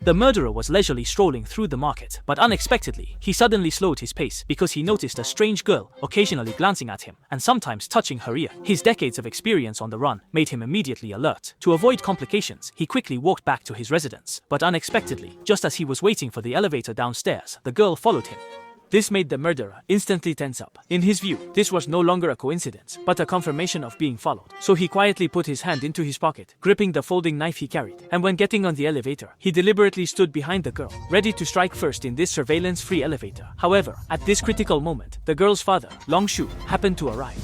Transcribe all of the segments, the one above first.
The murderer was leisurely strolling through the market, but unexpectedly, he suddenly slowed his pace because he noticed a strange girl occasionally glancing at him and sometimes touching her ear. His decades of experience on the run made him immediately alert. To avoid complications, he quickly walked back to his residence, but unexpectedly, just as he was waiting for the elevator downstairs, the girl followed him. This made the murderer instantly tense up. In his view, this was no longer a coincidence, but a confirmation of being followed. So he quietly put his hand into his pocket, gripping the folding knife he carried. And when getting on the elevator, he deliberately stood behind the girl, ready to strike first in this surveillance-free elevator. However, at this critical moment, the girl's father, Long Shu, happened to arrive.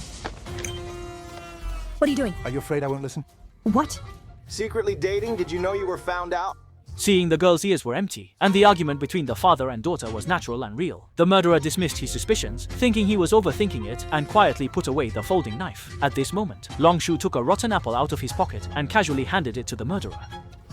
What are you doing? Are you afraid I won't listen? What? Secretly dating? Did you know you were found out? Seeing the girl's ears were empty, and the argument between the father and daughter was natural and real, the murderer dismissed his suspicions, thinking he was overthinking it, and quietly put away the folding knife. At this moment, Long Shu took a rotten apple out of his pocket and casually handed it to the murderer.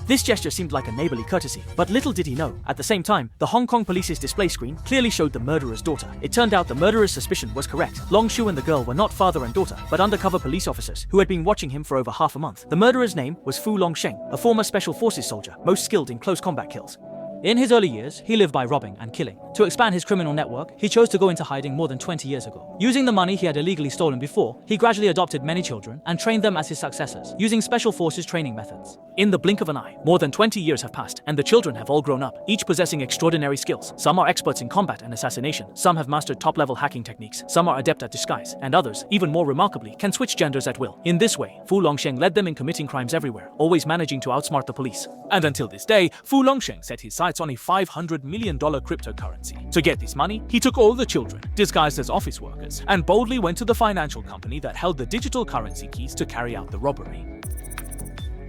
This gesture seemed like a neighborly courtesy, but little did he know, at the same time, the Hong Kong police's display screen clearly showed the murderer's daughter. It turned out the murderer's suspicion was correct. Long Shu and the girl were not father and daughter, but undercover police officers who had been watching him for over half a month. The murderer's name was Fu Longsheng, a former special forces soldier, most skilled in close combat kills. In his early years, he lived by robbing and killing. To expand his criminal network, he chose to go into hiding more than 20 years ago. Using the money he had illegally stolen before, he gradually adopted many children and trained them as his successors, using special forces training methods. In the blink of an eye, more than 20 years have passed, and the children have all grown up, each possessing extraordinary skills. Some are experts in combat and assassination, some have mastered top-level hacking techniques, some are adept at disguise, and others, even more remarkably, can switch genders at will. In this way, Fu Longsheng led them in committing crimes everywhere, always managing to outsmart the police. And until this day, Fu Longsheng set his sights on a $500 million cryptocurrency. To get this money, he took all the children, disguised as office workers, and boldly went to the financial company that held the digital currency keys to carry out the robbery.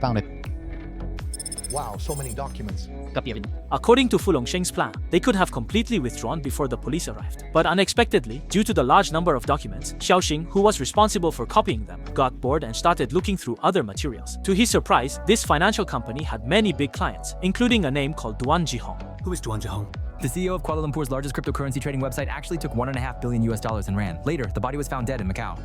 Found it. Wow, so many documents. Copy of it. According to Fu Longsheng's plan, they could have completely withdrawn before the police arrived. But unexpectedly, due to the large number of documents, Xiaoxing, who was responsible for copying them, got bored and started looking through other materials. To his surprise, this financial company had many big clients, including a name called Duan Jihong. Who is Duan Jihong? The CEO of Kuala Lumpur's largest cryptocurrency trading website actually took $1.5 billion and ran. Later, the body was found dead in Macau.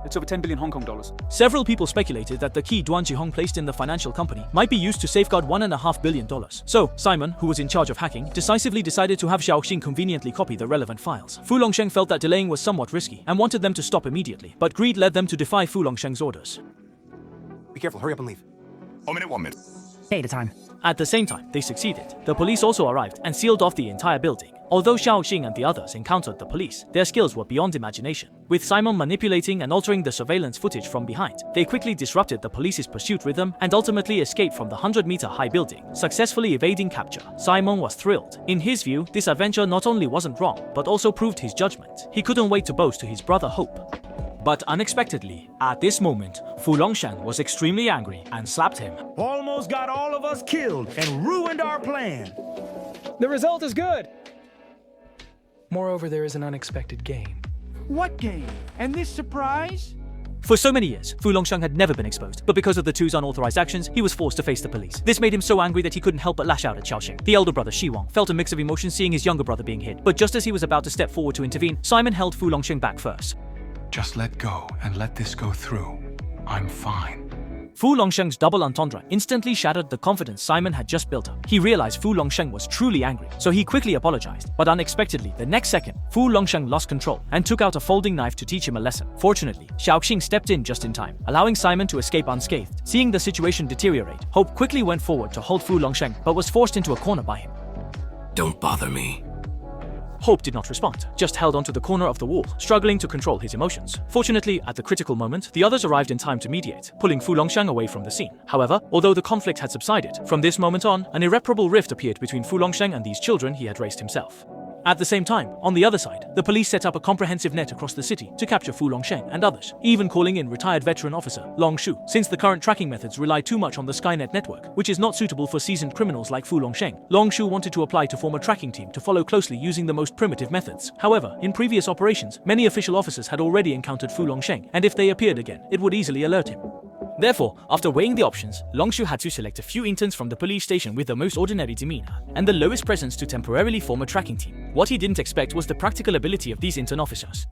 It's over 10 billion Hong Kong dollars. Several people speculated that the key Duan Jihong placed in the financial company might be used to safeguard $1.5 billion. So, Simon, who was in charge of hacking, decisively decided to have Xiaoxing conveniently copy the relevant files. Fu Longsheng felt that delaying was somewhat risky and wanted them to stop immediately, but greed led them to defy Fu Longsheng's orders. Be careful, hurry up and leave. 1 minute. Hey, at a time. At the same time, they succeeded. The police also arrived and sealed off the entire building. Although Xiaoxing and the others encountered the police, their skills were beyond imagination. With Simon manipulating and altering the surveillance footage from behind, they quickly disrupted the police's pursuit rhythm and ultimately escaped from the 100-meter high building, successfully evading capture. Simon was thrilled. In his view, this adventure not only wasn't wrong, but also proved his judgment. He couldn't wait to boast to his brother Hope. But unexpectedly, at this moment, Fu Longsheng was extremely angry and slapped him. Almost got all of us killed and ruined our plan. The result is good. Moreover, there is an unexpected gain. What game? And this surprise? For so many years, Fu Longsheng had never been exposed, but because of the two's unauthorized actions, he was forced to face the police. This made him so angry that he couldn't help but lash out at Xiaoxing. The elder brother, Shi Wang, felt a mix of emotions seeing his younger brother being hit, but just as he was about to step forward to intervene, Simon held Fu Longsheng back first. Just let go and let this go through. I'm fine. Fu Longsheng's double entendre instantly shattered the confidence Simon had just built up. He realized Fu Longsheng was truly angry, so he quickly apologized. But unexpectedly, the next second, Fu Longsheng lost control and took out a folding knife to teach him a lesson. Fortunately, Xiaoxing stepped in just in time, allowing Simon to escape unscathed. Seeing the situation deteriorate, Hope quickly went forward to hold Fu Longsheng, but was forced into a corner by him. Don't bother me. Hope did not respond, just held onto the corner of the wall, struggling to control his emotions. Fortunately, at the critical moment, the others arrived in time to mediate, pulling Fu Longsheng away from the scene. However, although the conflict had subsided, from this moment on, an irreparable rift appeared between Fu Longsheng and these children he had raised himself. At the same time, on the other side, the police set up a comprehensive net across the city to capture Fu Longsheng and others, even calling in retired veteran officer Long Shu, since the current tracking methods rely too much on the Skynet network, which is not suitable for seasoned criminals like Fu Longsheng. Long Shu wanted to apply to form a tracking team to follow closely using the most primitive methods. However, in previous operations, many official officers had already encountered Fu Longsheng, and if they appeared again, it would easily alert him. Therefore, after weighing the options, Long Shu had to select a few interns from the police station with the most ordinary demeanor and the lowest presence to temporarily form a tracking team. What he didn't expect was the practical ability of these intern officers.